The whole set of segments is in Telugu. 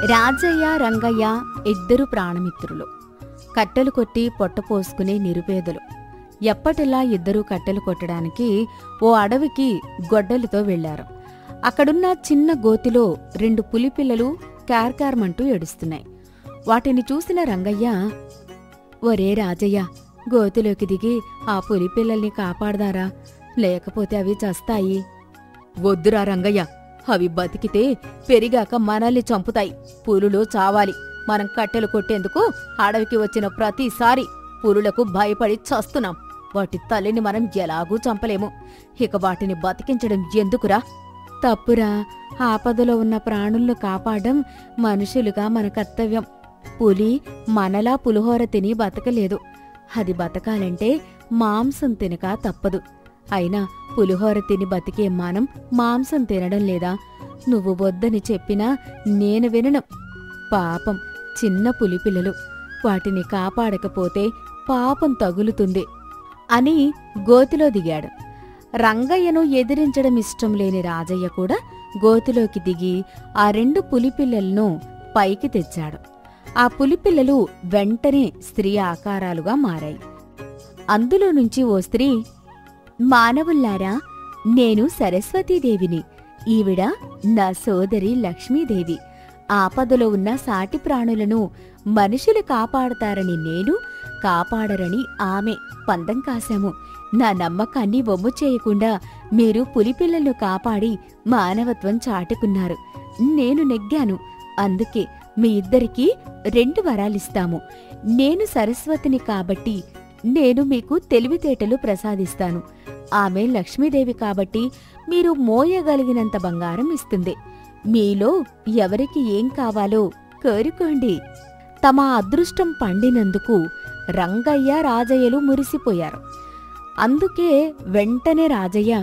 రాజయ్య రంగయ్య ఇద్దరు ప్రాణమిత్రులు. కట్టెలు కొట్టి పొట్టపోసుకునే నిరుపేదలు. ఎప్పటిలా ఇద్దరూ కట్టెలు కొట్టడానికి ఓ అడవికి గొడ్డలితో వెళ్లారు. అక్కడున్న చిన్న గోతిలో 2 పులిపిల్లలు క్యార్కార్మంటూ ఏడుస్తున్నాయి. వాటిని చూసిన రంగయ్య, ఒరే రాజయ్య, గోతిలోకి దిగి ఆ పులిపిల్లల్ని కాపాడదారా, లేకపోతే అవి చస్తాయి. వద్దురా రంగయ్య, అవి బతికితే పెరిగాక మనల్ని చంపుతాయి. పులులు చావాలి. మనం కట్టెలు కొట్టేందుకు అడవికి వచ్చిన ప్రతిసారి పులులకు భయపడి చస్తున్నాం. వాటి తల్లిని మనం ఎలాగూ చంపలేము. ఇక వాటిని బతికించడం ఎందుకురా? తప్పురా, ఆపదలో ఉన్న ప్రాణులను కాపాడడం మనుషులుగా మన కర్తవ్యం. పులి మనలా పులిహోర తిని బతకలేదు. అది బతకాలంటే మాంసం తినక తప్పదు. అయినా పులిహోర తిని బతికే మనం మాంసం తినడం లేదా? నువ్వు వద్దని చెప్పినా నేను వినను. పాపం చిన్న పులిపిల్లలు, వాటిని కాపాడకపోతే పాపం తగులుతుంది అని గోతిలో దిగాడు. రంగయ్యను ఎదిరించడం ఇష్టం లేని రాజయ్య కూడా గోతిలోకి దిగి ఆ 2 పులిపిల్లలను పైకి తెచ్చాడు. ఆ పులిపిల్లలు వెంటనే స్త్రీ ఆకారాలుగా మారాయి. అందులో నుంచి ఓ స్త్రీ, మానవుల్లారా, నేను సరస్వతీదేవిని. ఈవిడ నా సోదరి లక్ష్మీదేవి. ఆపదలో ఉన్న సాటి ప్రాణులను మనుషులు కాపాడతారని నేను, కాపాడరని ఆమె పందెం కాశాము. నా నమ్మకాన్ని వమ్ము చేయకుండా మీరు పులిపిల్లలను కాపాడి మానవత్వం చాటుకున్నారు. నేను నెగ్గాను. అందుకే మీ ఇద్దరికీ 2 వరాలిస్తాము. నేను సరస్వతిని కాబట్టి నేను మీకు తెలివితేటలు ప్రసాదిస్తాను. ఆమె లక్ష్మీదేవి కాబట్టి మీరు మోయగలిగినంత బంగారం ఇస్తుంది. మీలో ఎవరికి ఏం కావాలో కోరుకోండి. తమ అదృష్టం పండినందుకు రంగయ్య, రాజయ్యలు మురిసిపోయారు. అందుకే వెంటనే రాజయ్య,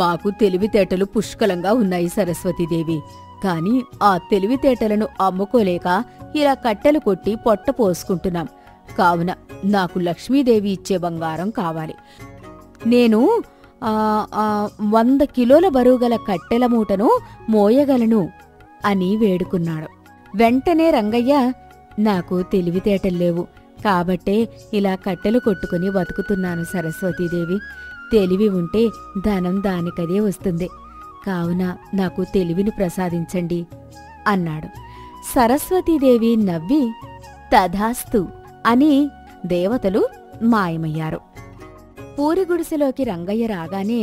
మాకు తెలివితేటలు పుష్కలంగా ఉన్నాయి సరస్వతీదేవి. కాని ఆ తెలివితేటలను అమ్ముకోలేక ఇలా కట్టెలు కొట్టి పొట్ట పోసుకుంటున్నాం. కావున నాకు లక్ష్మీదేవి ఇచ్చే బంగారం కావాలి. నేను 100 కిలోల బరువుగల కట్టెల మూటను మోయగలను అని వేడుకున్నాడు. వెంటనే రంగయ్య, నాకు తెలివితేటల్లేవు కాబట్టే ఇలా కట్టెలు కొట్టుకుని బతుకుతున్నాను సరస్వతీదేవి. తెలివి ఉంటే ధనం దానికదే వస్తుంది. కావున నాకు తెలివిని ప్రసాదించండి అన్నాడు. సరస్వతీదేవి నవ్వి, తథాస్తు అని దేవతలు మాయమయ్యారు. పూరిగుడిసెలోకి రంగయ్య రాగానే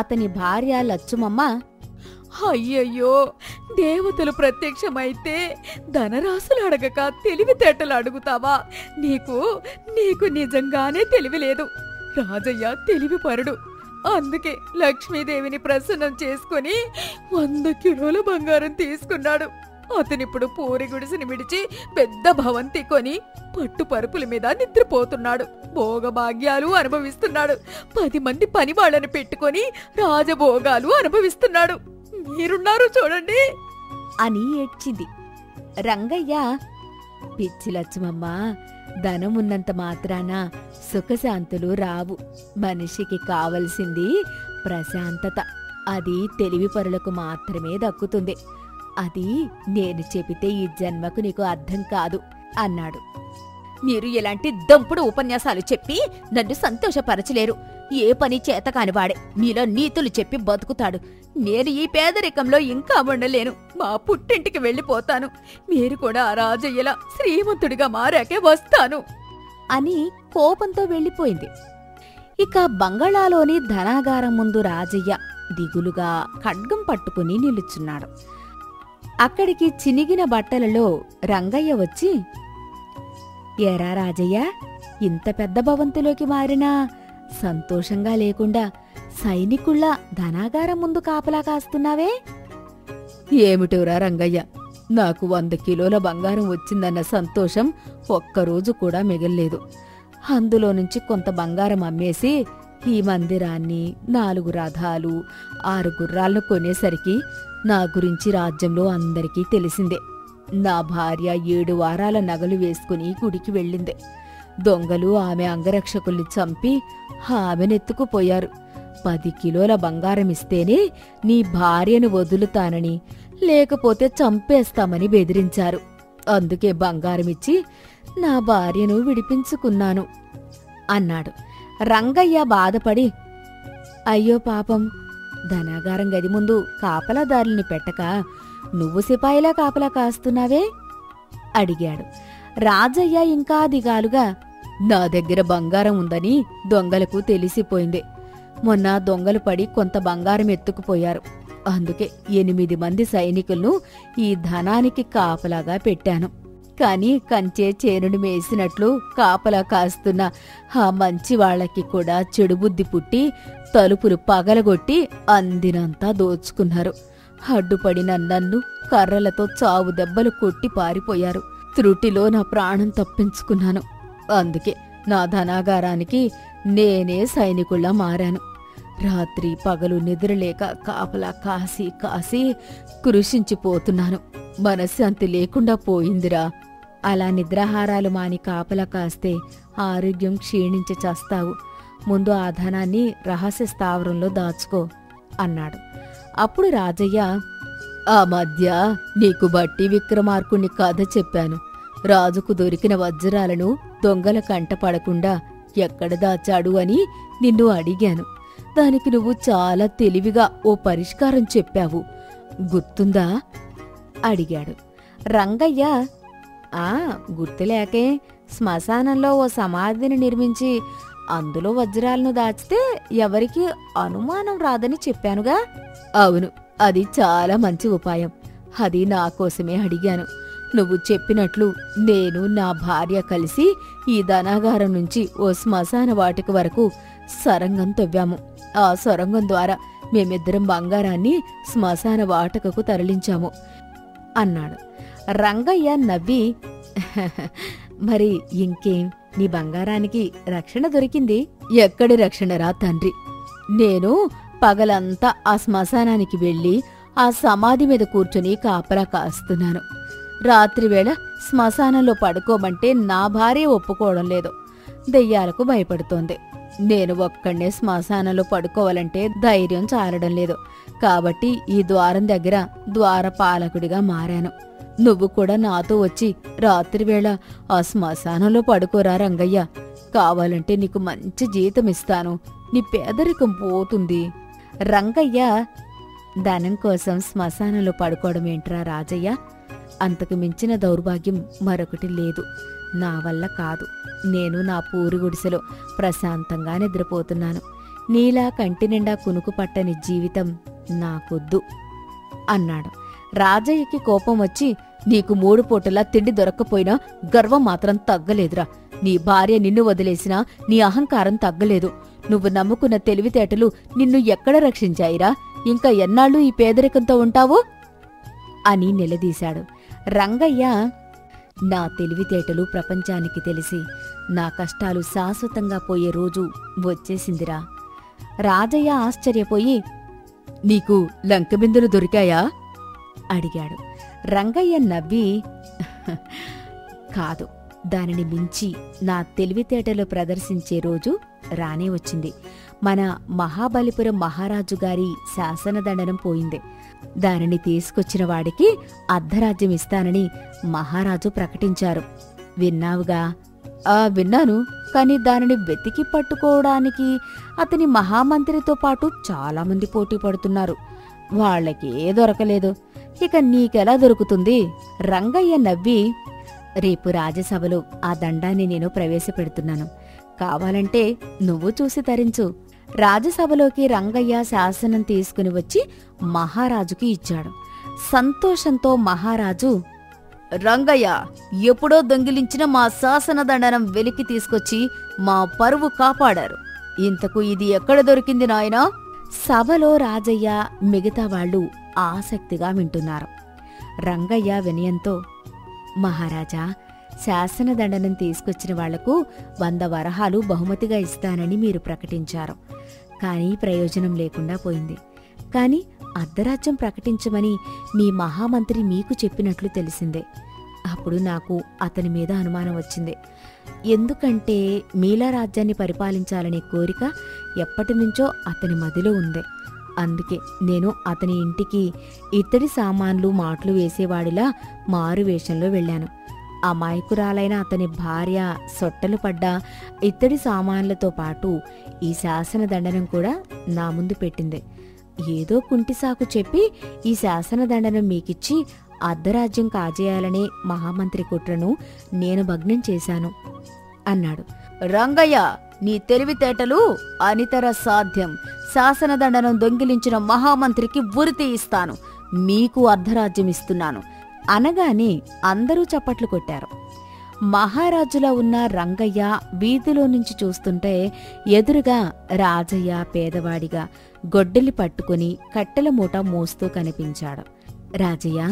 అతని భార్య లచ్చుమమ్మ, అయ్యయ్యో, దేవతలు ప్రత్యక్షమైతే ధనరాశులు అడగక తెలివితేటలు అడుగుతావా? నీకు నిజంగానే తెలివిలేదు. రాజయ్య తెలివిపరుడు. అందుకే లక్ష్మీదేవిని ప్రసన్నం చేసుకుని 100 కిలోల బంగారం తీసుకున్నాడు. అతనిప్పుడు పూరి గుడిసెని విడిచి పెద్ద భవంతి కొని పట్టు పరుపుల మీద నిద్రపోతున్నాడు. భోగభాగ్యాలు అనుభవిస్తున్నాడు. 10 మంది పనివాళ్లను పెట్టుకొని రాజభోగాలు అనుభవిస్తున్నాడు. మీరున్నారు చూడండి అని ఏడ్చింది. రంగయ్య, పిచ్చి లక్ష్మమ్మ, ధనమున్నంత మాత్రాన సుఖశాంతులు రావు. మనిషికి కావలసింది ప్రశాంతత. అది తెలివిపరులకు మాత్రమే దక్కుతుంది. అది నేను చెబితే ఈ జన్మకు నీకు అర్థం కాదు అన్నాడు. మీరు ఇలాంటి దంపుడు ఉపన్యాసాలు చెప్పి నన్ను సంతోషపరచలేరు. ఏ పని చేతకానివాడే మీలో నీతులు చెప్పి బతుకుతాడు. నేను ఈ పేదరికంలో ఇంకా ఉండలేను. మా పుట్టింటికి వెళ్ళిపోతాను. మీరు కూడా రాజయ్యలా శ్రీమంతుడిగా మారాకే వస్తాను అని కోపంతో వెళ్ళిపోయింది. ఇక బంగళాలోని ధనాగారం ముందు రాజయ్య దిగులుగా ఖడ్గం పట్టుకుని నిలుచున్నాడు. అక్కడికి చినిగిన బట్టలలో రంగయ్య వచ్చి, ఏరా రాజయ్య, ఇంత పెద్ద భవంతిలోకి మారినా సంతోషంగా లేకుండా సైనికుళ్ళ ధనాగారం ముందు కాపలా కాస్తున్నావే? ఏమిటోరా రంగయ్య, నాకు 100 కిలోల బంగారం వచ్చిందన్న సంతోషం ఒక్కరోజు కూడా మిగల్లేదు. అందులో నుంచి కొంత బంగారం అమ్మేసి ఈ మందిరాన్ని, 4 రథాలు, 6 గుర్రాలను కొనేసరికి నా గురించి రాజ్యంలో అందరికీ తెలిసిందే. నా భార్య 7 వారాల నగలు వేసుకుని గుడికి వెళ్ళింది. దొంగలు ఆమె అంగరక్షకుల్ని చంపి ఆమెనెత్తుకుపోయారు. 10 కిలోల బంగారమిస్తేనే నీ భార్యను వదులుతానని లేకపోతే చంపేస్తామని బెదిరించారు. అందుకే బంగారమిచ్చి నా భార్యను విడిపించుకున్నాను అన్నాడు. రంగయ్య బాధపడి, అయ్యో పాపం, ధనాగారం గది ముందు కాపలాదారుల్ని పెట్టక నువ్వు సిపాయిలా కాపలా కాస్తున్నావే అడిగాడు. రాజయ్య ఇంకా దిగాలుగా, నా దగ్గర బంగారం ఉందని దొంగలకు తెలిసిపోయింది. మొన్న దొంగలు పడి కొంత బంగారం ఎత్తుకుపోయారు. అందుకే 8 మంది సైనికులను ఈ ధనానికి కాపలాగా పెట్టాను. కాని కంచే చేనుని మేసినట్లు కాపలా కాస్తున్న ఆ మంచి వాళ్లకి కూడా చెడుబుద్ధి పుట్టి తలుపులు పగలగొట్టి అందినంతా దోచుకున్నారు. అడ్డుపడిన నన్ను కర్రలతో చావు దెబ్బలు కొట్టి పారిపోయారు. త్రుటిలో నా ప్రాణం తప్పించుకున్నాను. అందుకే నా ధనాగారానికి నేనే సైనికుల్లా మారాను. రాత్రి పగలు నిద్రలేక కాపలా కాసి కాసి కృషించిపోతున్నాను. మనశ్శాంతి లేకుండా పోయిందిరా. అలా నిద్రాహారాలు మాని కాపలా కాస్తే ఆరోగ్యం క్షీణించి చస్తావు. ముందు ఆ ధనాన్ని రహస్య స్థావరంలో దాచుకో అన్నాడు. అప్పుడు రాజయ్య, ఆ మధ్య నీకు బట్టి విక్రమార్కుని కథ చెప్పాను. రాజుకు దొరికిన వజ్రాలను దొంగల కంటపడకుండా ఎక్కడ దాచాడు అని నిన్ను అడిగాను. దానికి నువ్వు చాలా తెలివిగా ఓ పరిష్కారం చెప్పావు. గుర్తుందా అడిగాడు. రంగయ్య, గుర్తులేకే, శ్మశానంలో ఓ సమాధిని నిర్మించి అందులో వజ్రాలను దాచితే ఎవరికీ అనుమానం రాదని చెప్పానుగా. అవును, అది చాలా మంచి ఉపాయం. అది నా కోసమే అడిగాను. నువ్వు చెప్పినట్లు నేను నా భార్య కలిసి ఈ ధనాగారం నుంచి ఓ శ్మశాన వాటిక వరకు సొరంగం తవ్వాము. ఆ సొరంగం ద్వారా మేమిద్దరం బంగారాన్ని శ్మశాన వాటకకు తరలించాము అన్నాడు. రంగయ్య నవ్వి, మరి ఇంకేం, నీ బంగారానికి రక్షణ దొరికింది. ఎక్కడి రక్షణరా తండ్రి? నేను పగలంతా ఆ శ్మశానానికి వెళ్లి ఆ సమాధి మీద కూర్చుని కాపలా కాస్తున్నాను. రాత్రివేళ శ్మశానంలో పడుకోమంటే నా భార్య ఒప్పుకోవడం లేదు. దెయ్యాలకు భయపడుతోంది. నేను ఒక్కడే శ్మశానంలో పడుకోవాలంటే ధైర్యం చాలడం లేదు. కాబట్టి ఈ ద్వారం దగ్గర ద్వారపాలకుడిగా మారాను. నువ్వు కూడా నాతో వచ్చి రాత్రివేళ ఆ శ్మశానంలో పడుకోరా రంగయ్య. కావాలంటే నీకు మంచి జీతమిస్తాను. నీ పేదరికం పోతుంది. రంగయ్య, ధనం కోసం శ్మశానంలో పడుకోవడమేంట్రా రాజయ్య? అంతకు మించిన దౌర్భాగ్యం మరొకటి లేదు. నా వల్ల కాదు. నేను నా పూరి గుడిసెలో ప్రశాంతంగా నిద్రపోతున్నాను. నీలా కంటి నిండా కునుకు పట్టని జీవితం నాకొద్దు అన్నాడు. రాజయ్యకి కోపం వచ్చి, నీకు 3 పూటలా తిండి దొరక్కపోయినా గర్వం మాత్రం తగ్గలేదురా. నీ భార్య నిన్ను వదిలేసినా నీ అహంకారం తగ్గలేదు. నువ్వు నమ్ముకున్న తెలివితేటలు నిన్ను ఎక్కడ రక్షించాయిరా? ఇంకా ఎన్నాళ్ళు ఈ పేదరికంతో ఉంటావు అని నిలదీశాడు. రంగయ్య, నా తెలివితేటలు ప్రపంచానికి తెలిసి నా కష్టాలు శాశ్వతంగా పోయే రోజు వచ్చేసిందిరా. రాజయ్య ఆశ్చర్యపోయి, నీకు లంకబిందులు దొరికాయా అడిగాడు. రంగయ్య నవ్వి, కాదు, దానిని మించి నా తెలివితేటలు ప్రదర్శించే రోజు రానే వచ్చింది. మన మహాబలిపురం మహారాజు గారి శాసనదండనం పోయింది. దానిని తీసుకొచ్చిన వాడికి అర్ధరాజ్యం ఇస్తానని మహారాజు ప్రకటించారు. విన్నావుగా? విన్నాను. కాని దానిని వెతికి పట్టుకోవడానికి అతని మహామంత్రితో పాటు చాలామంది పోటీ పడుతున్నారు. వాళ్ళకే దొరకలేదు. ఇక నీకెలా దొరుకుతుంది? రంగయ్య నవ్వి, రేపు రాజ్యసభలో ఆ దండాన్ని నేను ప్రవేశపెడుతున్నాను. కావాలంటే నువ్వు చూసి తరించు. రాజ్యసభలోకి రంగయ్య శాసనం తీసుకుని వచ్చి మహారాజుకి ఇచ్చాడు. సంతోషంతో మహారాజు, రంగయ్య, ఎప్పుడో దొంగిలించిన మా శాసనదండనం వెలికి తీసుకొచ్చి మా పరువు కాపాడారు. ఇంతకు ఇది ఎక్కడ దొరికింది నాయనా? సభలో రాజయ్య, మిగతా వాళ్ళు ఆసక్తిగా వింటున్నారు. రంగయ్య వినయంతో, మహారాజా, శాసనదండనం తీసుకొచ్చిన వాళ్లకు 100 వరహాలు బహుమతిగా ఇస్తానని మీరు ప్రకటించారు. కానీ ప్రయోజనం లేకుండా పోయింది. కాని అర్ధరాజ్యం ప్రకటించమని మీ మహామంత్రి మీకు చెప్పినట్లు తెలిసిందే. అప్పుడు నాకు అతని మీద అనుమానం వచ్చింది. ఎందుకంటే మీలా రాజ్యాన్ని పరిపాలించాలనే కోరిక ఎప్పటినుంచో అతని మదిలో ఉంది. అందుకే నేను అతని ఇంటికి ఇత్తడి సామాన్లు మాటలు వేసేవాడిలా మారు వేషంలో వెళ్ళాను. అమాయకురాలైన అతని భార్య సొట్టలు పడ్డ ఇత్తడి సామాన్లతో పాటు ఈ శాసనదండనం కూడా నా ముందు పెట్టింది. ఏదో కుంటిసాకు చెప్పి ఈ శాసనదండనం మీకిచ్చి అర్ధరాజ్యం కాజేయాలనే మహామంత్రి కుట్రను నేను భగ్నం చేశాను అన్నాడు. రంగయ్య, నీ తెలివితేటలు అనితర సాధ్యం. శాసనదండనం దొంగిలించిన మహామంత్రికి ఉరితి ఇస్తాను. మీకు అర్ధరాజ్యం ఇస్తున్నాను అనగానే అందరూ చప్పట్లు కొట్టారు. మహారాజులా ఉన్న రంగయ్య వీధిలో నుంచి చూస్తుంటే ఎదురుగా రాజయ్య పేదవాడిగా గొడ్డలి పట్టుకుని కట్టెల మూట మోస్తూ కనిపించాడు. రాజయ్య,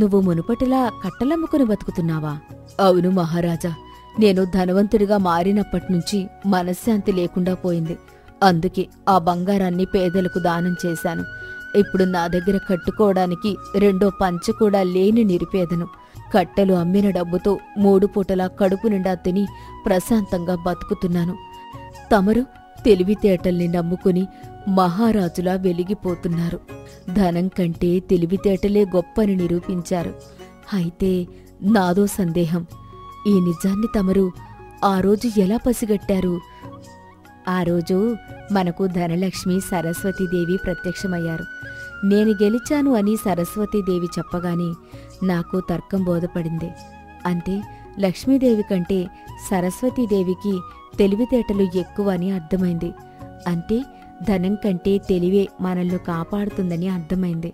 నువ్వు మునుపటిలా కట్టెలమ్ముకుని బతుకుతున్నావా? అవును మహారాజా, నేను ధనవంతుడిగా మారినప్పటినుంచి మనశ్శాంతి లేకుండా పోయింది. అందుకే ఆ బంగారాన్ని పేదలకు దానం చేశాను. ఇప్పుడు నా దగ్గర కట్టుకోవడానికి రెండో పంచ కూడా లేని నిరుపేదను. కట్టెలు అమ్మిన డబ్బుతో 3 పూటలా కడుపు నిండా తిని ప్రశాంతంగా బతుకుతున్నాను. తమరు తెలివితేటల్ని నమ్ముకుని మహారాజులా వెలిగిపోతున్నారు. ధనం కంటే తెలివితేటలే గొప్పని నిరూపించారు. అయితే నాదో సందేహం. ఈ నిజాన్ని తమరు ఆ రోజు ఎలా పసిగట్టారు? ఆ రోజు మనకు ధనలక్ష్మి సరస్వతీదేవి ప్రత్యక్షమయ్యారు. నేను గెలిచాను అని సరస్వతీదేవి చెప్పగానే నాకు తర్కం బోధపడింది. అంటే లక్ష్మీదేవి కంటే సరస్వతీదేవికి తెలివితేటలు ఎక్కువ అని అర్థమైంది. అంటే ధనం కంటే తెలివే మనల్ని కాపాడుతుందని అర్థమైంది.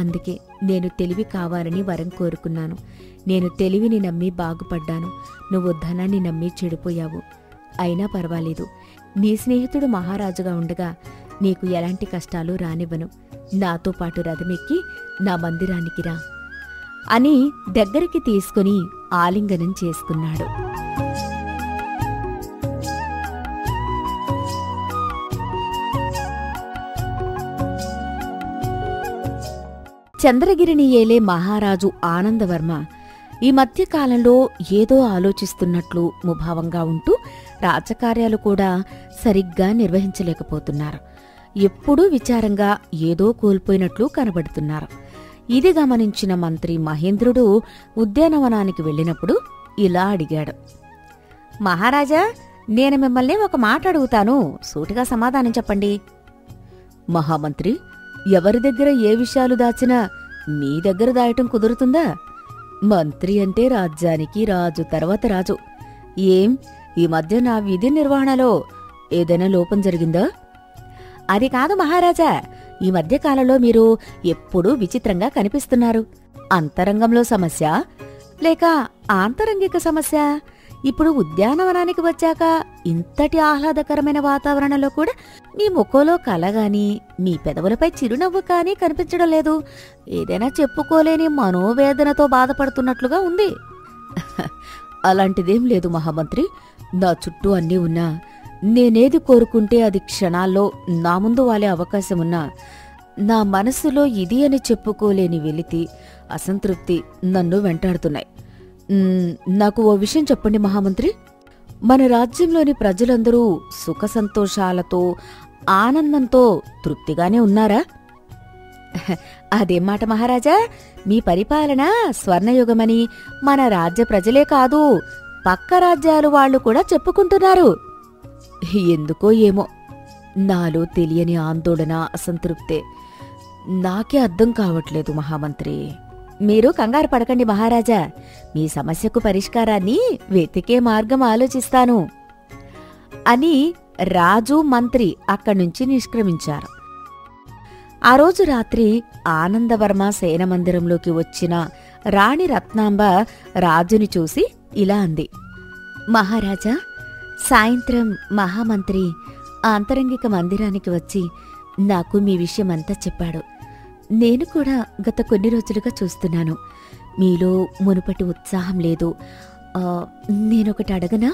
అందుకే నేను తెలివి కావాలని వరం కోరుకున్నాను. నేను తెలివిని నమ్మి బాగుపడ్డాను. నువ్వు ధనాన్ని నమ్మి చెడిపోయావు. అయినా పర్వాలేదు, నీ స్నేహితుడు మహారాజుగా ఉండగా నీకు ఎలాంటి కష్టాలు రానివ్వను. నాతో పాటు రథమెక్కి నా మందిరానికి రా అని దగ్గరికి తీసుకుని ఆలింగనం చేసుకున్నాడు. చంద్రగిరిని ఏలే మహారాజు ఆనందవర్మ ఈ మధ్యకాలంలో ఏదో ఆలోచిస్తున్నట్లు ముభావంగా ఉంటూ రాజకార్యాలు కూడా సరిగ్గా నిర్వహించలేకపోతున్నారు. ఎప్పుడూ విచారంగా ఏదో కోల్పోయినట్లు కనబడుతున్నారు. ఇది గమనించిన మంత్రి మహేంద్రుడు ఉద్యానవనానికి వెళ్ళినప్పుడు ఇలా అడిగాడు. మహారాజా, నేను మిమ్మల్ని ఒక మాట అడుగుతాను, సూటిగా సమాధానం చెప్పండి. మహామంత్రి, ఎవరి దగ్గర ఏ విషయాలు దాచినా మీ దగ్గర దాయటం కుదురుతుందా? మంత్రి అంటే రాజ్యానికి రాజు తర్వాత రాజు. ఏం, ఈ మధ్య నా విధి నిర్వహణలో ఏదైనా లోపం జరిగిందా? అది కాదు మహారాజా, ఈ మధ్యకాలంలో మీరు ఎప్పుడూ విచిత్రంగా కనిపిస్తున్నారు. అంతరంగంలో సమస్య లేక ఆంతరంగిక సమస్య? ఇప్పుడు ఉద్యానవనానికి వచ్చాక ఇంతటి ఆహ్లాదకరమైన వాతావరణంలో కూడా మీ ముఖంలో కలగాని మీ పెదవులపై చిరునవ్వు కానీ కనిపించడం లేదు. ఏదైనా చెప్పుకోలేని మనోవేదనతో బాధపడుతున్నట్లుగా ఉంది. అలాంటిదేం లేదు మహామంత్రి. నా చుట్టూ అన్నీ ఉన్నా, నేనేది కోరుకుంటే అది క్షణాల్లో నా ముందు వాలే అవకాశమున్నా, నా మనస్సులో ఇది అని చెప్పుకోలేని వెలితి, అసంతృప్తి నన్ను వెంటాడుతున్నాయి. నాకు ఓ విషయం చెప్పండి మహామంత్రి. మన రాజ్యంలోని ప్రజలందరూ సుఖ సంతోషాలతో ఆనందంతో తృప్తిగానే ఉన్నారా? అదేం మాట మహారాజా, మీ పరిపాలన స్వర్ణయుగమని మన రాజ్య ప్రజలే కాదు, పక్క రాజ్యాలు వాళ్లు కూడా చెప్పుకుంటున్నారు. ఎందుకో ఏమో నాలో తెలియని ఆందోళన, అసంతృప్తే. నాకే అర్థం కావట్లేదు మహామంత్రి. మీరు కంగారు పడకండి మహారాజా, మీ సమస్యకు పరిష్కారాన్ని వెతికే మార్గం ఆలోచిస్తాను అని రాజు మంత్రి అక్కడ్నుంచి నిష్క్రమించారు. ఆ రోజు రాత్రి ఆనందవర్మ సేనమందిరంలోకి వచ్చిన రాణి రత్నాంబ రాజుని చూసి ఇలా అంది. మహారాజా, సాయంత్రం మహామంత్రి ఆంతరంగిక మందిరానికి వచ్చి నాకు మీ విషయమంతా చెప్పాడు. నేను కూడా గత కొన్ని రోజులుగా చూస్తున్నాను, మీలో మునుపటి ఉత్సాహం లేదు. నేనొకటి అడగనా?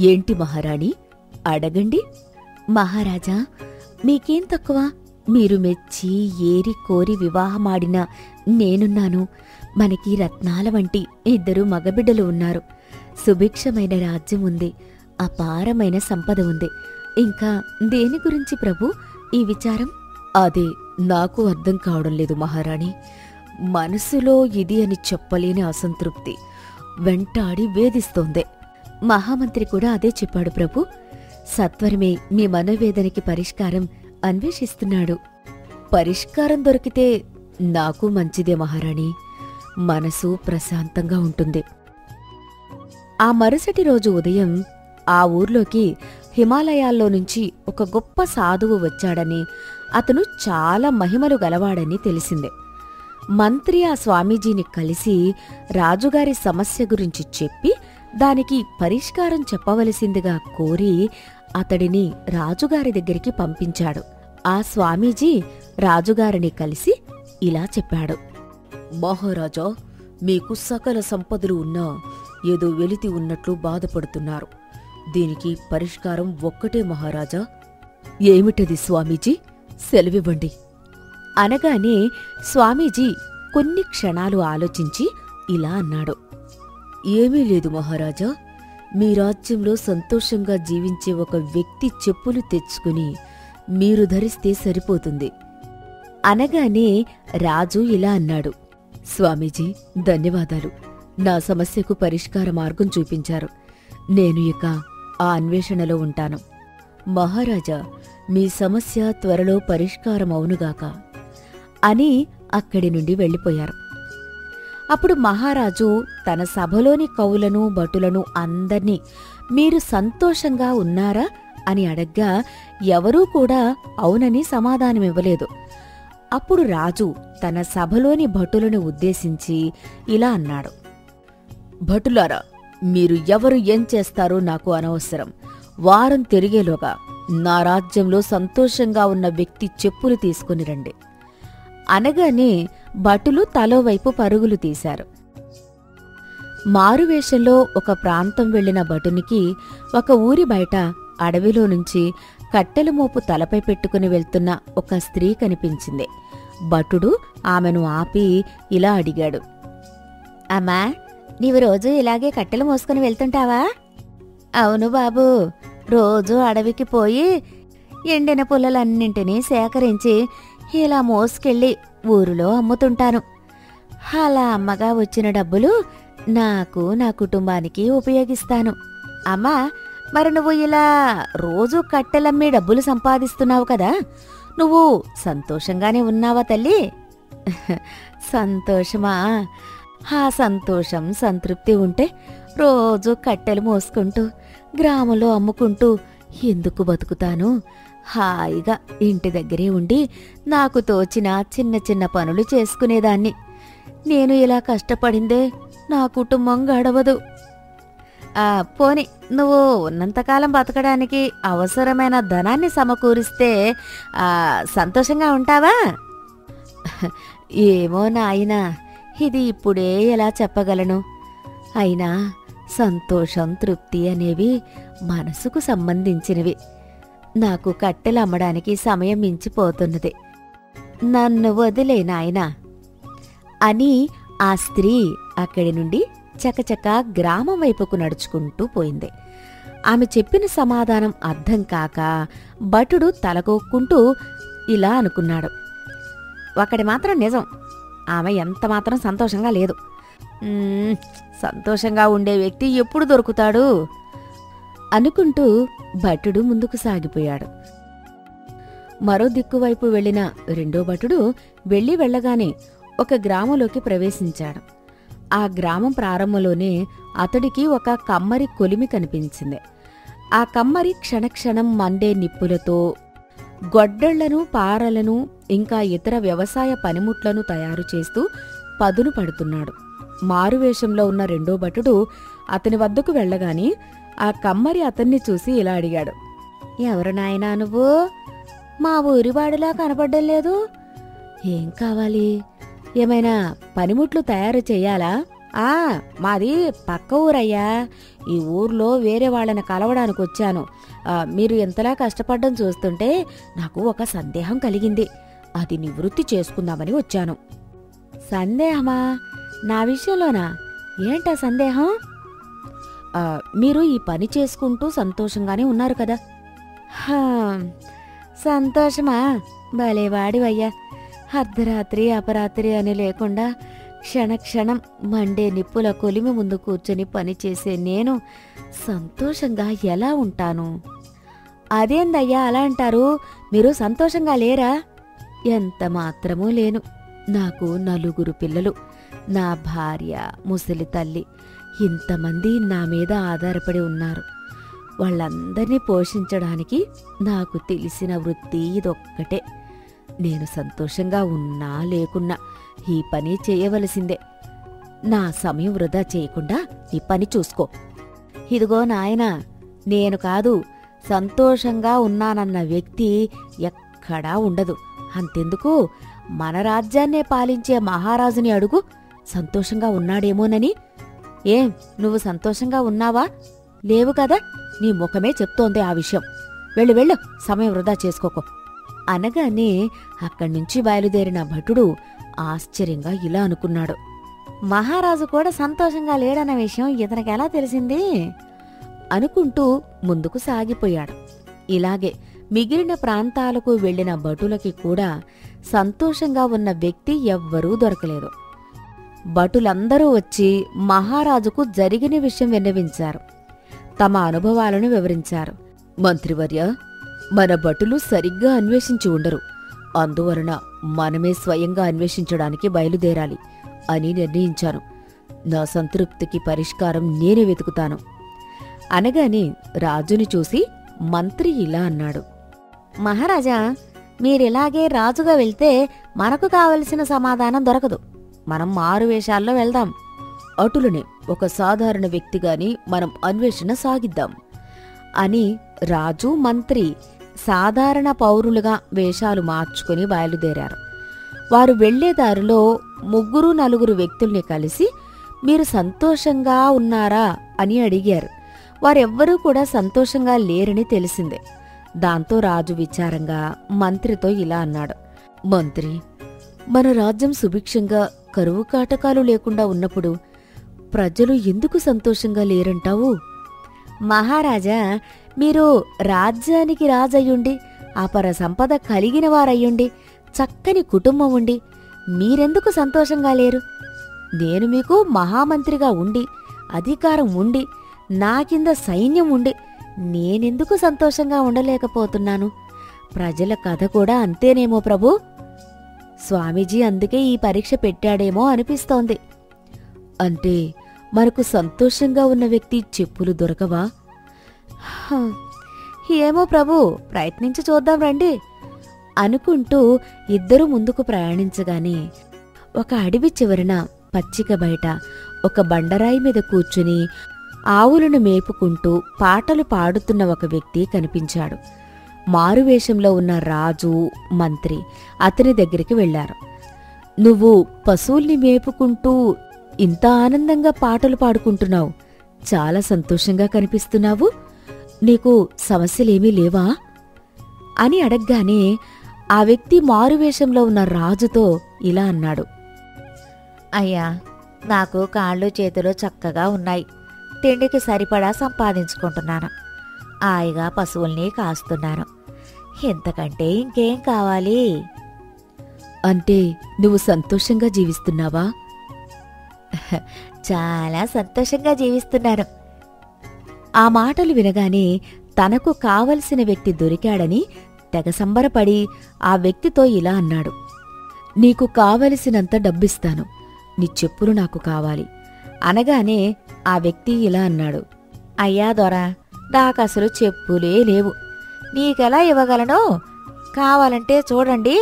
ఏంటి మహారాణి, అడగండి. మహారాజా, మీకేం తక్కువ? మీరు మెచ్చి ఏరి కోరి వివాహమాడిన నేనున్నాను. మనకి రత్నాల వంటి 2 మగబిడ్డలు ఉన్నారు. సుభిక్షమైన రాజ్యం ఉంది. అపారమైన సంపద ఉంది. ఇంకా దేని గురించి ప్రభు ఈ విచారం? అదే నాకు అర్థం కావడం లేదు మహారాణి. మనసులో ఇది అని చెప్పలేని అసంతృప్తి వెంటాడి వేధిస్తోంది. మహామంత్రి కూడా అదే చెప్పాడు ప్రభు. సత్వరమే మీ మనోవేదనకి పరిష్కారం అన్వేషిస్తున్నాడు. పరిష్కారం దొరికితే నాకు మంచిదే మహారాణి. మనసు ప్రశాంతంగా ఉంటుంది. ఆ మరుసటి రోజు ఉదయం ఆ ఊర్లోకి హిమాలయాల్లో నుంచి ఒక గొప్ప సాధువు వచ్చాడని, అతను చాలా మహిమలు గలవాడని తెలిసిందే. మంత్రి ఆ స్వామీజీని కలిసి రాజుగారి సమస్య గురించి చెప్పి దానికి పరిష్కారం చెప్పవలసిందిగా కోరి అతడిని రాజుగారి దగ్గరికి పంపించాడు. ఆ స్వామీజీ రాజుగారిని కలిసి ఇలా చెప్పాడు. మహారాజా, మీకు సకల సంపదలు ఉన్నా ఏదో వెలితి ఉన్నట్లు బాధపడుతున్నారు. దీనికి పరిష్కారం ఒక్కటే మహారాజా. ఏమిటది స్వామీజీ? సెలవివ్వండి అనగానే స్వామీజీ కొన్ని క్షణాలు ఆలోచించి ఇలా అన్నాడు. ఏమీ లేదు మహారాజా. మీ రాజ్యంలో సంతోషంగా జీవించే ఒక వ్యక్తి చెప్పులు తెచ్చుకుని మీరు ధరిస్తే సరిపోతుంది. అనగానే రాజు ఇలా అన్నాడు. స్వామీజీ, ధన్యవాదాలు. నా సమస్యకు పరిష్కార మార్గం చూపించారు. నేను ఇక ఆ అన్వేషణలో ఉంటాను. మహారాజా, మీ సమస్య త్వరలో పరిష్కారమవునుగాక అని అక్కడి నుండి వెళ్ళిపోయారు. అప్పుడు మహారాజు తన సభలోని కవులను భటులను అందర్నీ మీరు సంతోషంగా ఉన్నారా అని అడగ్గా ఎవరూ కూడా అవునని సమాధానమివ్వలేదు. అప్పుడు రాజు తన సభలోని భటులను ఉద్దేశించి ఇలా అన్నాడు. భటులారా, మీరు ఎవరు ఏం చేస్తారో నాకు అనవసరం. వారం తిరిగేలోగా నా రాజ్యంలో సంతోషంగా ఉన్న వ్యక్తి చెప్పులు తీసుకుని రండి. అనగానే భటులు తలోవైపు పరుగులు తీశారు. మారువేషంలో ఒక ప్రాంతం వెళ్లిన భటునికి ఒక ఊరి బయట అడవిలో నుంచి కట్టెల మోపు తలపై పెట్టుకుని వెళ్తున్న ఒక స్త్రీ కనిపించింది. భటుడు ఆమెను ఆపి ఇలా అడిగాడు. అమ్మా, నీవు రోజూ ఇలాగే కట్టెలు మోసుకుని వెళ్తుంటావా? అవును బాబూ, రోజూ అడవికి పోయి ఎండిన పుల్లలన్నింటినీ సేకరించి ఇలా మోసుకెళ్ళి ఊరిలో అమ్ముతుంటాను. అలా అమ్మగా వచ్చిన డబ్బులు నాకు, నా కుటుంబానికి ఉపయోగిస్తాను. అమ్మా, మరి నువ్వు ఇలా రోజూ కట్టెలమ్మి డబ్బులు సంపాదిస్తున్నావు కదా, నువ్వు సంతోషంగానే ఉన్నావా తల్లి? సంతోషమా? ఆ సంతోషం సంతృప్తి ఉంటే రోజూ కట్టెలు మోసుకుంటూ గ్రామంలో అమ్ముకుంటూ ఎందుకు బతుకుతాను? హాయిగా ఇంటి దగ్గరే ఉండి నాకు తోచిన చిన్న చిన్న పనులు చేసుకునేదాన్ని. నేను ఇలా కష్టపడిందే నా కుటుంబం గడవదు. పోని నువ్వు ఉన్నంతకాలం బతకడానికి అవసరమైన ధనాన్ని సమకూరిస్తే సంతోషంగా ఉంటావా? ఏమో నాయనా, ఇది ఇప్పుడే ఎలా చెప్పగలను. అయినా సంతోషం, తృప్తి అనేవి మనసుకు సంబంధించినవి. నాకు కట్టెలు అమ్మడానికి సమయం మించిపోతున్నది. నన్ను వదిలే నాయనా అని ఆ స్త్రీ అక్కడి నుండి చకచకా గ్రామం వైపుకు నడుచుకుంటూ పోయింది. ఆమె చెప్పిన సమాధానం అర్థం కాక భటుడు తలగొక్కుంటూ ఇలా అనుకున్నాడు. ఒకటి మాత్రం నిజం, ఆమె ఎంతమాత్రం సంతోషంగా లేదు. సంతోషంగా ఉండే వ్యక్తి ఎప్పుడు దొరుకుతాడు అనుకుంటూ భటుడు ముందుకు సాగిపోయాడు. మరో దిక్కువైపు వెళ్లిన రెండో భటుడు వెళ్ళగానే ఒక గ్రామంలోకి ప్రవేశించాడు. ఆ గ్రామం ప్రారంభంలోనే అతడికి ఒక కమ్మరి కొలిమి కనిపించింది. ఆ కమ్మరి క్షణక్షణం మండే నిప్పులతో గొడ్డళ్లను, పారలను, ఇంకా ఇతర వ్యవసాయ పనిముట్లను తయారు చేస్తూ పదును పడుతున్నాడు. మారువేషంలో ఉన్న రెండో భటుడు అతని వద్దకు వెళ్ళగానే ఆ కమ్మరి అతన్ని చూసి ఇలా అడిగాడు. ఎవరు నాయనా నువ్వు? మా ఊరివాడిలా కనపడ్డం లేదు. ఏం కావాలి? ఏమైనా పనిముట్లు తయారు చెయ్యాలా? మాది పక్క ఊరయ్యా. ఈ ఊర్లో వేరే వాళ్ళని కలవడానికి వచ్చాను. మీరు ఎంతలా కష్టపడ్డం చూస్తుంటే నాకు ఒక సందేహం కలిగింది. అది నివృత్తి చేసుకుందామని వచ్చాను. సందేహమా? నా విషయంలోనా? ఏంటా సందేహం? మీరు ఈ పని చేసుకుంటూ సంతోషంగానే ఉన్నారు కదా. సంతోషమా? భలేవాడివయ్యా. అర్ధరాత్రి అపరాత్రి అని లేకుండా క్షణక్షణం మండే నిప్పుల కొలిమి ముందు కూర్చొని పనిచేసే నేను సంతోషంగా ఎలా ఉంటాను? అదేందయ్యా అలా అంటారు? మీరు సంతోషంగా లేరా? ఎంత మాత్రమూ లేను. నాకు 4 పిల్లలు, నా భార్య, ముసలి తల్లి, ఇంతమంది నా మీద ఆధారపడి ఉన్నారు. వాళ్ళందర్నీ పోషించడానికి నాకు తెలిసిన వృత్తి ఇదొక్కటే. నేను సంతోషంగా ఉన్నా లేకున్నా ఈ పని చేయవలసిందే. నా సమయం వృధా చేయకుండా ఈ పని చూసుకో. ఇదిగో నాయనా, నేను కాదు, సంతోషంగా ఉన్నానన్న వ్యక్తి ఎక్కడా ఉండదు. అంతెందుకు, మన రాజ్యాన్నే పాలించే మహారాజుని అడుగు, సంతోషంగా ఉన్నాడేమోనని. ఏం, నువ్వు సంతోషంగా ఉన్నావా? లేవు కదా, నీ ముఖమే చెప్తోంది ఆ విషయం. వెళ్ళు వెళ్ళు, సమయం వృధా చేసుకోకో అనగానే అక్కడ్నుంచి బయలుదేరిన భటుడు ఆశ్చర్యంగా ఇలా అనుకున్నాడు. మహారాజు కూడా సంతోషంగా లేడన్న విషయం ఇతనికెలా తెలిసింది అనుకుంటూ ముందుకు సాగిపోయాడు. ఇలాగే మిగిలిన ప్రాంతాలకు వెళ్లిన భటులకి కూడా సంతోషంగా ఉన్న వ్యక్తి ఎవ్వరూ దొరకలేదు. భటులందరూ వచ్చి మహారాజుకు జరిగిన విషయం విన్నవించారు. తమ అనుభవాలను వివరించారు. మంత్రివర్య, మన భటులు సరిగ్గా అన్వేషించి ఉండరు. అందువలన మనమే స్వయంగా అన్వేషించడానికి బయలుదేరాలి అని నిర్ణయించాను. నా సంతృప్తికి పరిష్కారం నేనే వెతుకుతాను అనగానే రాజుని చూసి మంత్రి ఇలా అన్నాడు. మహారాజా, మీరిలాగే రాజుగా వెళ్తే మనకు కావలసిన సమాధానం దొరకదు. మనం మారువేషాల్లో వెళ్దాం. అటులనే ఒక సాధారణ వ్యక్తిగాని మనం అన్వేషణ సాగిద్దాం అని రాజు, మంత్రి సాధారణ పౌరులుగా వేషాలు మార్చుకుని బయలుదేరారు. వారు వెళ్లే దారిలో 3-4 వ్యక్తుల్ని కలిసి మీరు సంతోషంగా ఉన్నారా అని అడిగారు. వారెవ్వరూ కూడా సంతోషంగా లేరని తెలిసిందే. దాంతో రాజు విచారంగా మంత్రితో ఇలా అన్నాడు. మంత్రి, మన రాజ్యం సుభిక్షంగా కరువు కాటకాలు లేకుండా ఉన్నప్పుడు ప్రజలు ఎందుకు సంతోషంగా లేరంటావు? మహారాజా, మీరు రాజ్యానికి రాజయ్యుండి, అపర సంపద కలిగిన వారయ్యుండి, చక్కని కుటుంబం ఉండి మీరెందుకు సంతోషంగా లేరు? నేను మీకు మహామంత్రిగా ఉండి, అధికారం ఉండి, నా కింద సైన్యం ఉండి నేనెందుకు సంతోషంగా ఉండలేకపోతున్నాను? ప్రజల కథ కూడా అంతేనేమో ప్రభూ. స్వామీజీ అందుకే ఈ పరీక్ష పెట్టాడేమో అనిపిస్తోంది. అంటే మనకు సంతోషంగా ఉన్న వ్యక్తి చెప్పులు దొరకవా? ఏమో ప్రభూ, ప్రయత్నించి చూద్దాం రండి అనుకుంటూ ఇద్దరూ ముందుకు ప్రయాణించగానే ఒక అడవి చివరన పచ్చిక బయట ఒక బండరాయి మీద కూర్చుని ఆవులను మేపుకుంటూ పాటలు పాడుతున్న ఒక వ్యక్తి కనిపించాడు. మారువేషంలో ఉన్న రాజు, మంత్రి అతని దగ్గరికి వెళ్లారు. నువ్వు పశువుల్ని మేపుకుంటూ ఇంత ఆనందంగా పాటలు పాడుకుంటున్నావు, చాలా సంతోషంగా కనిపిస్తున్నావు. నీకు సమస్యలేమీ లేవా అని అడగ్గానే ఆ వ్యక్తి మారువేషంలో ఉన్న రాజుతో ఇలా అన్నాడు. అయ్యా, నాకు కాళ్ళు చేతులు చక్కగా ఉన్నాయి. తిండికి సరిపడా సంపాదించుకుంటున్నాను. హాయిగా పశువుల్ని కాస్తున్నాను. ఇంతకంటే ఇంకేం కావాలి? అంటే నువ్వు సంతోషంగా జీవిస్తున్నావా? చాలా సంతోషంగా జీవిస్తున్నాను. ఆ మాటలు వినగానే తనకు కావలసిన వ్యక్తి దొరికాడని తెగ సంబరపడి ఆ వ్యక్తితో ఇలా అన్నాడు. నీకు కావలసినంత డబ్బిస్తాను. నీ చెప్పులు నాకు కావాలి అనగానే ఆ వ్యక్తి ఇలా అన్నాడు. అయ్యా దొరా, నాకసలు చెప్పులే లేవు. నీకెలా ఇవ్వగలను? కావాలంటే చూడండి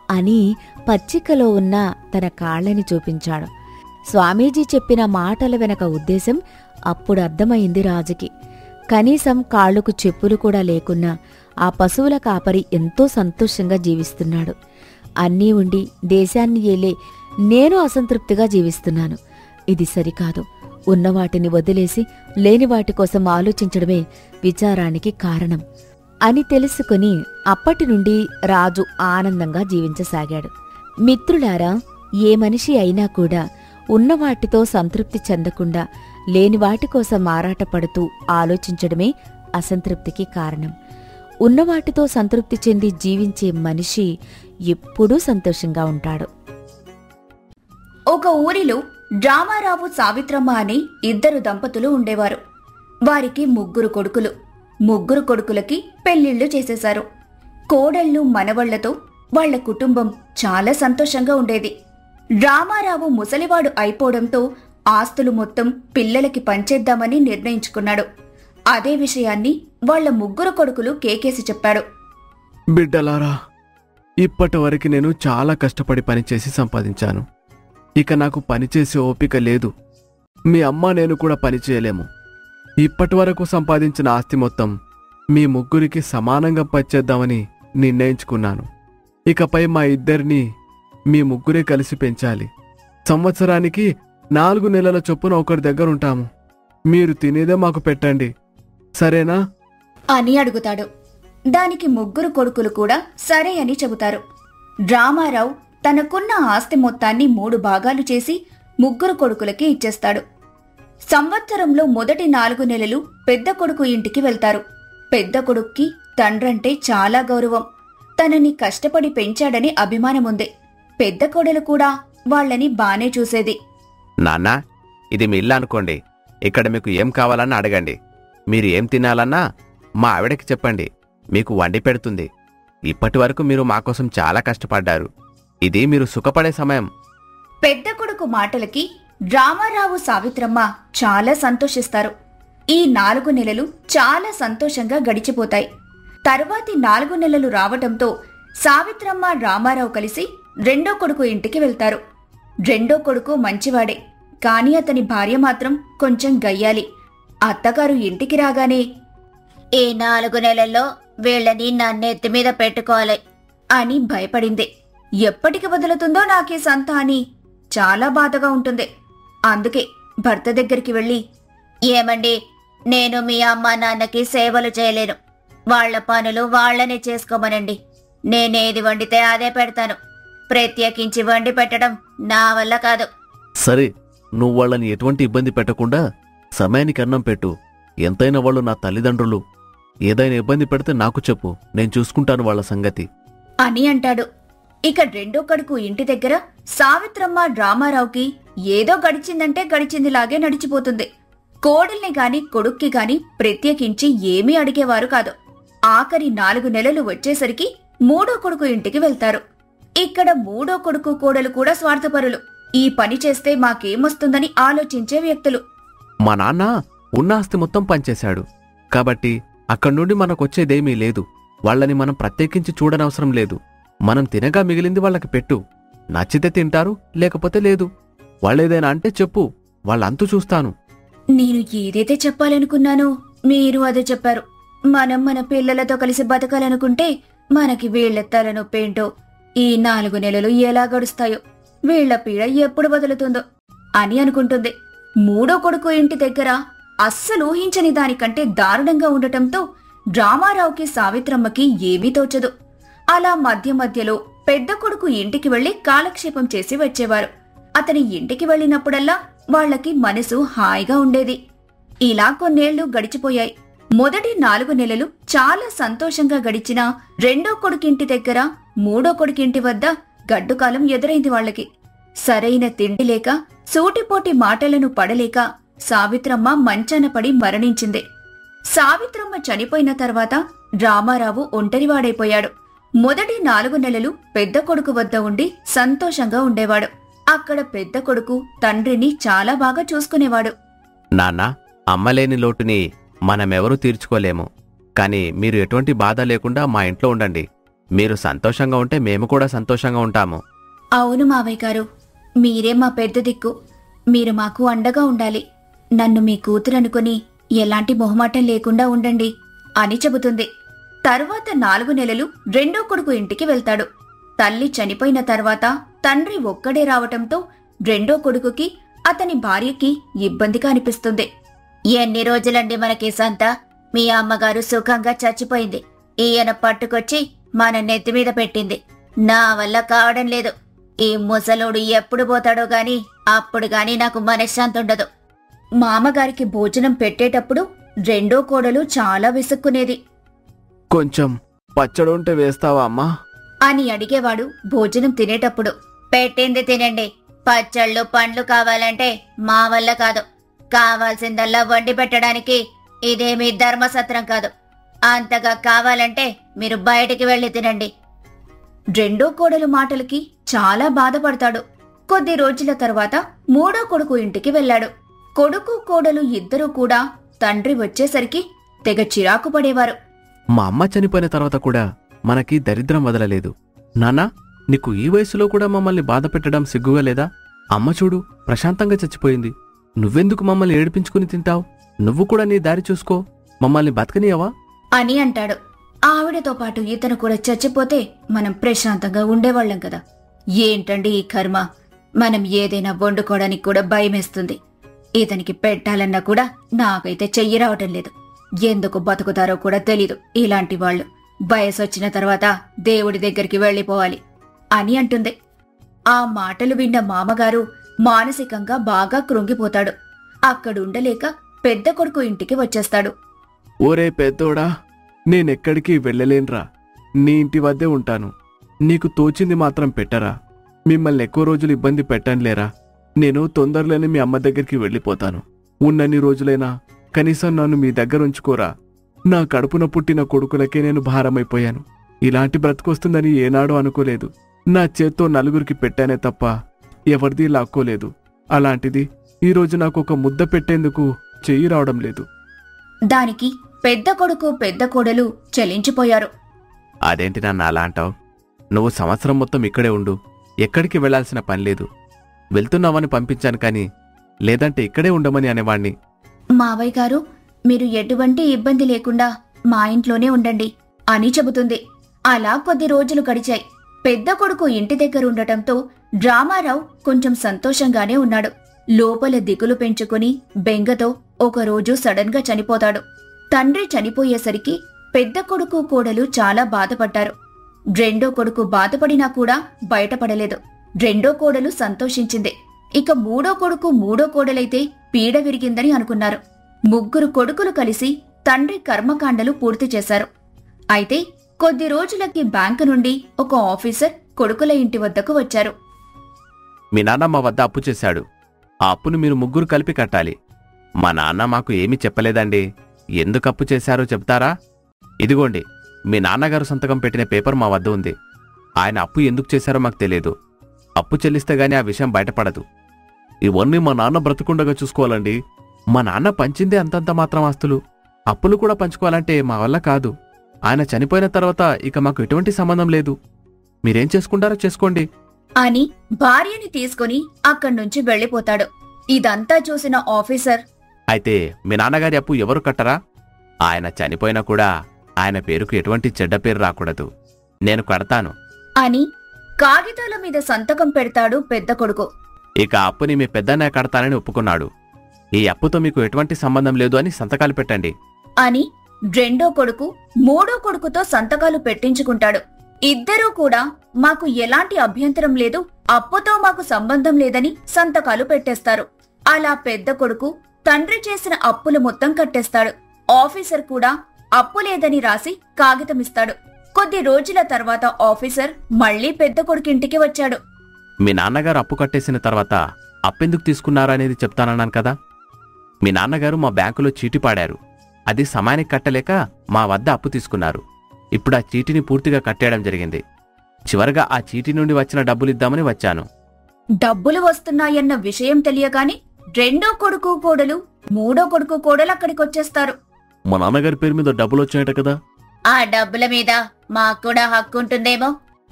అని పచ్చికలో ఉన్న తన కాళ్ళని చూపించాడు. స్వామీజీ చెప్పిన మాటల వెనక ఉద్దేశం అప్పుడు అర్థమైంది రాజుకి. కనీసం కాళ్లకు చెప్పులు కూడా లేకున్నా ఆ పశువుల కాపరి ఎంతో సంతోషంగా జీవిస్తున్నాడు. అన్నీ ఉండి దేశాన్ని ఏలే నేను అసంతృప్తిగా జీవిస్తున్నాను. ఇది సరికాదు. ఉన్నవాటిని వదిలేసి లేని వాటి కోసం ఆలోచించడమే విచారానికి కారణం అని తెలుసుకుని అప్పటి నుండి రాజు ఆనందంగా జీవించసాగాడు. మిత్రులారా, ఏ మనిషి అయినా కూడా ఉన్నవాటితో సంతృప్తి చెందకుండా లేని వాటి కోసం ఆరాటపడుతూ ఆలోచించడమే అసంతృప్తికి కారణం. ఉన్నవాటితో సంతృప్తి చెంది జీవించే మనిషి ఎప్పుడూ సంతోషంగా ఉంటాడు. ఒక ఊరిలో రామారావు సావిత్రమ్మ అనే ఇద్దరు దంపతులు ఉండేవారు. వారికి ముగ్గురు కొడుకులకి పెళ్లిళ్లు చేసేశారు. కోడళ్ళు మనవళ్లతో వాళ్ల కుటుంబం చాలా సంతోషంగా ఉండేది. రామారావు ముసలివాడు అయిపోవడంతో ఆస్తులు మొత్తం పిల్లలకి పంచేద్దామని నిర్ణయించుకున్నాడు. అదే విషయాన్ని వాళ్ల ముగ్గురు కొడుకులు కేకేసి చెప్పాడు. బిడ్డలారా, ఇప్పటివరకు నేను చాలా కష్టపడి పనిచేసి సంపాదించాను. ఇక నాకు పనిచేసే ఓపిక లేదు. మీ అమ్మ నేను కూడా పనిచేయలేము. ఇప్పటివరకు సంపాదించిన ఆస్తి మొత్తం మీ ముగ్గురికి సమానంగా పంచేద్దామని నిర్ణయించుకున్నాను. ఇకపై మా ఇద్దరిని మీ ముగ్గురే కలిసి పెంచాలి. సంవత్సరానికి 4 నెలల చొప్పున ఒకరి దగ్గర ఉంటాము. మీరు తినేదే మాకు పెట్టండి, సరేనా అని అడుగుతాడు. దానికి ముగ్గురు కొడుకులు కూడా సరే అని చెబుతారు. రామారావు తనకున్న ఆస్తి మొత్తాన్ని 3 భాగాలు చేసి ముగ్గురు కొడుకులకి ఇచ్చేస్తాడు. సంవత్సరంలో మొదటి 4 నెలలు పెద్ద కొడుకు ఇంటికి వెళ్తారు. పెద్ద కొడుక్కి తండ్రంటే చాలా గౌరవం. తనని కష్టపడి పెంచాడని అభిమానముంది. పెద్ద కోడలు కూడా వాళ్లని బానే చూసేది. నాన్నా, ఇది మీ ఇల్లు అనుకోండి. ఇక్కడ మీకు ఏం కావాలన్నా అడగండి. మీరు ఏం తినాలన్నా మా ఆవిడకి చెప్పండి, మీకు వండి పెడుతుంది. ఇప్పటి వరకు మీరు మాకోసం చాలా కష్టపడ్డారు. ఇది మీరు సుఖపడే సమయం. పెద్ద కొడుకు మాటలకి రామారావు సావిత్రమ్మ చాలా సంతోషిస్తారు. ఈ 4 నెలలు చాలా సంతోషంగా గడిచిపోతాయి. తరువాతి 4 నెలలు రావటంతో సావిత్రమ్మ రామారావు కలిసి రెండో కొడుకు ఇంటికి వెళ్తారు. రెండో కొడుకు మంచివాడే, కాని అతని భార్య మాత్రం కొంచెం గయ్యాలి. అత్తగారు ఇంటికి రాగానే, ఈ 4 నెలల్లో వీళ్ళని నా నెత్తి మీద పెట్టుకోవాలి అని భయపడింది. ఎప్పటికి వదులుతుందో నాకే సంత అని చాలా బాధగా ఉంటుంది. అందుకే భర్త దగ్గరికి వెళ్ళి, ఏమండి, నేను మీ అమ్మా నాన్నకి సేవలు చేయలేను. వాళ్ల పనులు వాళ్లనే చేసుకోమనండి. నేనేది వండితే అదే పెడతాను. ప్రత్యేకించి వండి పెట్టడం నా వల్ల కాదు. సరే, నువ్వు వాళ్ళని ఎటువంటి ఇబ్బంది పెట్టకుండా సమయానికి అన్నం పెట్టు. ఎంతైనా వాళ్ళు నా తల్లిదండ్రులు. ఏదైనా ఇబ్బంది పెడితే నాకు చెప్పు, నేను చూసుకుంటాను వాళ్ళ సంగతి అని అంటాడు. ఇక రెండో కొడుకు ఇంటి దగ్గర సావిత్రమ్మ రామారావుకి ఏదో గడిచిందంటే గడిచిందిలాగే నడిచిపోతుంది. కోడల్ని గాని కొడుక్కి గాని ప్రత్యేకించి ఏమీ అడిగేవారు కాదు. ఆఖరి 4 నెలలు వచ్చేసరికి మూడో కొడుకు ఇంటికి వెళ్తారు. ఇక్కడ మూడో కొడుకు కోడలు కూడా స్వార్థపరులు. ఈ పని చేస్తే మాకేమొస్తుందని ఆలోచించే వ్యక్తులు. మా నాన్న ఉన్న ఆస్తి మొత్తం పంచేశాడు కాబట్టి అక్కడి నుండి మనకొచ్చేదేమీ లేదు. వాళ్ళని మనం ప్రత్యేకించి చూడనవసరం లేదు. మనం తినగా మిగిలింది వాళ్ళకి పెట్టు. నచ్చితే తింటారు, లేకపోతే లేదు. వాళ్ళేదైనా అంటే చెప్పు, వాళ్ళంతూ చూస్తాను. నేను ఏదైతే చెప్పాలనుకున్నానో మీరు అదే చెప్పారు. మనం మన పిల్లలతో కలిసి బతకాలనుకుంటే మనకి వీళ్ల తలనొప్పేంటో, ఈ 4 నెలలు ఎలా గడుస్తాయో, వీళ్ల పీడ ఎప్పుడు వదులుతుందో అని అనుకుంటుంది. మూడో కొడుకు ఇంటి దగ్గర అస్సలు ఊహించని దానికంటే దారుణంగా ఉండటంతో రామారావుకి సావిత్రమ్మకి ఏమీ తోచదు. అలా మధ్య మధ్యలో పెద్ద కొడుకు ఇంటికి వెళ్లి కాలక్షేపం చేసి వచ్చేవారు. అతని ఇంటికి వెళ్లినప్పుడల్లా వాళ్లకి మనసు హాయిగా ఉండేది. ఇలా కొన్నేళ్లు గడిచిపోయాయి. మొదటి 4 నెలలు చాలా సంతోషంగా గడిచినా రెండో కొడుకింటి దగ్గర మూడో కొడుకింటి వద్ద గడ్డుకాలం ఎదురైంది వాళ్లకి. సరైన తిండి లేక, సూటిపోటి మాటలను పడలేక సావిత్రమ్మ మంచాన పడి మరణించింది. సావిత్రమ్మ చనిపోయిన తర్వాత రామారావు ఒంటరివాడైపోయాడు. మొదటి 4 నెలలు పెద్ద కొడుకు వద్ద ఉండి సంతోషంగా ఉండేవాడు. అక్కడ పెద్ద కొడుకు తండ్రిని చాలా బాగా చూసుకునేవాడు. నాన్నా, అమ్మలేని లోటుని మనమెవరూ తీర్చుకోలేము. కాని మీరు ఎటువంటి బాధ లేకుండా మా ఇంట్లో ఉండండి. మీరు సంతోషంగా ఉంటే మేము కూడా సంతోషంగా ఉంటాము. అవును మావయ్య గారు, మీరే మా పెద్ద దిక్కు. మీరు మాకు అండగా ఉండాలి. నన్ను మీ కూతురనుకుని ఎలాంటి మొహమాటం లేకుండా ఉండండి అని చెబుతుంది. తరువాత 4 నెలలు రెండో కొడుకు ఇంటికి వెళ్తాడు. తల్లి చనిపోయిన తర్వాత తండ్రి ఒక్కడే రావటంతో రెండో కొడుకుకి, అతని భార్యకి ఇబ్బందిగా అనిపిస్తుంది. ఎన్ని రోజులండి మనకి సంత? మీ అమ్మగారు సుఖంగా చచ్చిపోయింది. ఈయన పట్టుకొచ్చి మన నెత్తిమీద పెట్టింది. నా వల్ల కావడం లేదు. ఈ ముసలోడు ఎప్పుడు పోతాడో గాని అప్పుడు గాని నాకు మనశ్శాంతి ఉండదు. మామగారికి భోజనం పెట్టేటప్పుడు రెండో కోడలు చాలా విసుక్కునేది. కొంచెం పచ్చడి ఉంటే వేస్తావా అమ్మా? అని అడిగేవాడు భోజనం తినేటప్పుడు. పెట్టింది తినండి. పచ్చళ్ళు పండ్లు కావాలంటే మా వల్ల కాదు. కావాల్సిందల్లా వండి పెట్టడానికి ఇదేమీ ధర్మసత్రం కాదు. అంతగా కావాలంటే మీరు బయటికి వెళ్లి తినండి. రెండో కోడలు మాటలకి చాలా బాధపడతాడు. కొద్ది రోజుల తర్వాత మూడో కొడుకు ఇంటికి వెళ్ళాడు. కొడుకు కోడలు ఇద్దరూ కూడా తండ్రి వచ్చేసరికి తెగ చిరాకు పడేవారు. మా అమ్మ చనిపోయిన తర్వాత కూడా మనకి దరిద్రం వదలలేదు. నాన్నా, నీకు ఈ వయసులో కూడా మమ్మల్ని బాధ పెట్టడం సిగ్గుగా లేదా? అమ్మ చూడు, ప్రశాంతంగా చచ్చిపోయింది. నువ్వెందుకు మమ్మల్ని ఏడిపించుకుని తింటావు? నువ్వు కూడా నీ దారి చూసుకో, మమ్మల్ని బతకనియవా అని అంటాడు. ఆవిడతో పాటు ఇతను కూడా చచ్చిపోతే మనం ప్రశాంతంగా ఉండేవాళ్లం కదా. ఏంటండి ఈ కర్మ! మనం ఏదైనా వండుకోవడానికి కూడా భయమేస్తుంది. ఇతనికి పెట్టాలన్నా కూడా నాకైతే చెయ్యి రావటం లేదు. ఎందుకు బతుకుతారో కూడా తెలీదు ఇలాంటి వాళ్ళు. వయసొచ్చిన తర్వాత దేవుడి దగ్గరికి వెళ్ళిపోవాలి అని అంటుంది. ఆ మాటలు విన్న మామగారు మానసికంగా బాగా కృంగిపోతాడు. అక్కడుండలేక పెద్ద కొడుకు ఇంటికి వచ్చేస్తాడు. ఓరే పెద్దోడా, నేనెక్కడికి వెళ్ళలేన్రా. నీ ఇంటి వద్దే ఉంటాను. నీకు తోచింది మాత్రం పెట్టరా. మిమ్మల్ని ఎక్కువ రోజులు ఇబ్బంది పెట్టనులేరా. నేను తొందరలోనే మీ అమ్మ దగ్గరికి వెళ్ళిపోతాను. ఉన్నన్ని రోజులైనా కనీసం నన్ను మీ దగ్గర ఉంచుకోరా. నా కడుపున పుట్టిన కొడుకులకే నేను భారమైపోయాను. ఇలాంటి బ్రతుకొస్తుందని ఏనాడో అనుకోలేదు. నా చేత్తో నలుగురికి పెట్టానే తప్ప ఎవరిదీ లాక్కోలేదు. అలాంటిది ఈరోజు నాకు ఒక ముద్ద పెట్టేందుకు చెయ్యి రావడం లేదు. దానికి పెద్ద కొడుకు పెద్ద కోడలు చలించిపోయారు. అదేంటి నన్ను అలా అంటావు? నువ్వు సంవత్సరం మొత్తం ఇక్కడే ఉండు. ఎక్కడికి వెళ్లాల్సిన పనిలేదు. వెళ్తున్నావని పంపించాను కానీ లేదంటే ఇక్కడే ఉండమని అనేవాణ్ణి. మావయ్య గారు, మీరు ఎటువంటి ఇబ్బంది లేకుండా మా ఇంట్లోనే ఉండండి అని చెబుతుంది. అలా కొద్ది రోజులు గడిచాయి. పెద్ద కొడుకు ఇంటి దగ్గర ఉండటంతో రామారావు కొంచెం సంతోషంగానే ఉన్నాడు. లోపల దిగులు పెంచుకుని బెంగతో ఒకరోజు సడన్ గా చనిపోతాడు. తండ్రి చనిపోయేసరికి పెద్ద కొడుకు కోడలు చాలా బాధపడ్డారు. రెండో కొడుకు బాధపడినా కూడా బయటపడలేదు. రెండో కోడలు సంతోషించింది. ఇక మూడో కొడుకు మూడో కోడలైతే పీడ విరిగిందని అనుకున్నారు. ముగ్గురు కొడుకులు కలిసి తండ్రి కర్మకాండలు పూర్తి చేశారు. అయితే కొద్ది రోజులకి బ్యాంకు నుండి ఒక ఆఫీసర్ కొడుకుల ఇంటి వద్దకు వచ్చారు. మీ నాన్న మా వద్ద అప్పు చేశాడు. ఆ అప్పును మీరు ముగ్గురు కలిపి కట్టాలి. మా నాన్న మాకు ఏమీ చెప్పలేదండి. ఎందుకు అప్పు చేశారో చెప్తారా? ఇదిగోండి, మీ నాన్నగారు సంతకం పెట్టిన పేపర్ మా వద్ద ఉంది. ఆయన అప్పు ఎందుకు చేశారో మాకు తెలియదు. అప్పు చెల్లిస్తే గానీ ఆ విషయం బయటపడదు. ఇవన్నీ మా నాన్న బ్రతుకుండగా చూసుకోవాలండి. మా నాన్న పంచిందే అంతంత మాత్రం ఆస్తులు. అప్పులు కూడా పంచుకోవాలంటే మా వల్ల కాదు. ఆయన చనిపోయిన తర్వాత ఇక మాకు ఎటువంటి సంబంధం లేదు. మీరేం చేసుకుంటారో చేసుకోండి అని భార్యని తీసుకుని అక్కడ్నుంచి వెళ్లిపోతాడు. ఇదంతా చూసిన ఆఫీసర్, అయితే మీ నాన్నగారి అప్పు ఎవరు కట్టరా? ఆయన చనిపోయినా కూడా ఆయన పేరుకు ఎటువంటి చెడ్డ పేరు రాకూడదు. నేను కడతాను అని కాగితాల మీద సంతకం పెడతాడు పెద్ద కొడుకు. ఇక అప్పుని మీ పెద్దన్న కడతానని ఒప్పుకున్నాడు. ఈ అప్పుతో మీకు ఎటువంటి సంబంధం లేదు అని సంతకాలు పెట్టండి అని రెండో కొడుకు మూడో కొడుకుతో సంతకాలు పెట్టించుకుంటాడు. ఇద్దరూ కూడా మాకు ఎలాంటి అభ్యంతరం లేదు, అప్పుతో మాకు సంబంధం లేదని సంతకాలు పెట్టేస్తారు. అలా పెద్ద కొడుకు తండ్రి చేసిన అప్పులు మొత్తం కట్టేస్తాడు. ఆఫీసర్ కూడా అప్పు లేదని రాసి కాగితమిస్తాడు. కొద్ది రోజుల తర్వాత ఆఫీసర్ మళ్లీ పెద్ద కొడుకింటికి వచ్చాడు. మీ నాన్నగారు అప్పు కట్టేసిన తర్వాత అప్పెందుకు తీసుకున్నారనేది చెప్తానన్నాను కదా. మీ నాన్నగారు మా బ్యాంకులో చీటీ పాడారు. అది సమయానికి కట్టలేక మా వద్ద అప్పు తీసుకున్నారు. ఇప్పుడు ఆ చీటీని పూర్తిగా కట్టేయడం జరిగింది. చివరగా ఆ చీటీ నుండి వచ్చిన డబ్బులు ఇద్దామని వచ్చాను. డబ్బులు వస్తున్నాయన్న విషయం తెలియగానే రెండో కొడుకు కోడలు మూడో కొడుకు కోడలు అక్కడికొచ్చేస్తారు. మా నాన్నగారి పేరు మీద డబ్బులు వచ్చాయట కదా. ఆ డబ్బుల మీద మాకు కూడా హక్కు ఉంటుందేమో.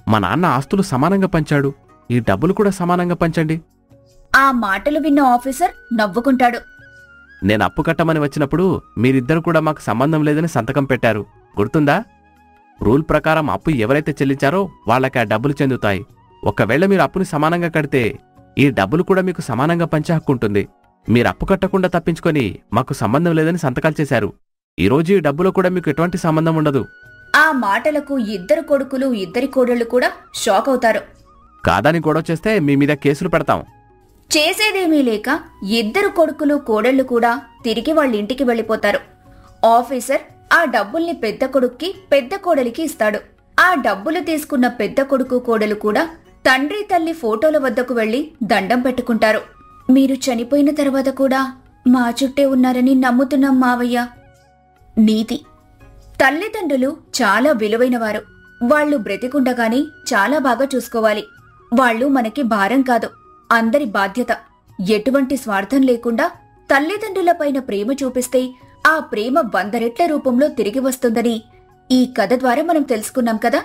మా నాన్న ఆస్తులు సమానంగా పంచాడు. ఈ డబ్బులు కూడా సమానంగా పంచండి. ఆ మాటలు విన్న ఆఫీసర్ నవ్వుకుంటాడు. నేను అప్పు కట్టమని వచ్చినప్పుడు మీరిద్దరు కూడా మాకు సంబంధం లేదని సంతకం పెట్టారు, గుర్తుందా? రూల్ ప్రకారం అప్పు ఎవరైతే చెల్లించారో వాళ్ళకి ఆ డబ్బులు చెందుతాయి. ఒకవేళ మీరు అప్పుని సమానంగా కడితే ఈ డబ్బులు కూడా మీకు సమానంగా పంచే హక్కు ఉంటుంది. మీరు అప్పు కట్టకుండా తప్పించుకొని మాకు సంబంధం లేదని సంతకాలు చేశారు. ఈరోజు ఈ డబ్బులో కూడా మీకు ఎటువంటి సంబంధం ఉండదు. ఆ మాటలకు ఇద్దరు కొడుకులు ఇద్దరి కోడళ్లు కూడా షాక్ అవుతారు. కాదని గొడవ చేస్తే మీ మీద కేసులు పెడతాం. చేసేదేమీ లేక ఇద్దరు కొడుకులు కోడళ్లు కూడా తిరిగి వాళ్ళింటికి వెళ్లిపోతారు. ఆఫీసర్ ఆ డబ్బుల్ని పెద్ద కొడుక్కి పెద్ద కోడలికి ఇస్తాడు. ఆ డబ్బులు తీసుకున్న పెద్ద కొడుకు కోడలు కూడా తండ్రి తల్లి ఫోటోల వద్దకు వెళ్లి దండం పెట్టుకుంటారు. మీరు చనిపోయిన తర్వాత కూడా మా చుట్టే ఉన్నారని నమ్ముతున్నాం మావయ్య. నీతి: తల్లిదండ్రులు చాలా విలువైనవారు. వాళ్లు బ్రతికుండగానే చాలా బాగా చూసుకోవాలి. వాళ్లు మనకి భారం కాదు, అందరి బాధ్యత. ఎటువంటి స్వార్థం లేకుండా తల్లిదండ్రులపైన ప్రేమ చూపిస్తే ఆ ప్రేమ 100 రెట్ల రూపంలో తిరిగి వస్తుందని ఈ కథ ద్వారా మనం తెలుసుకున్నాం కదా.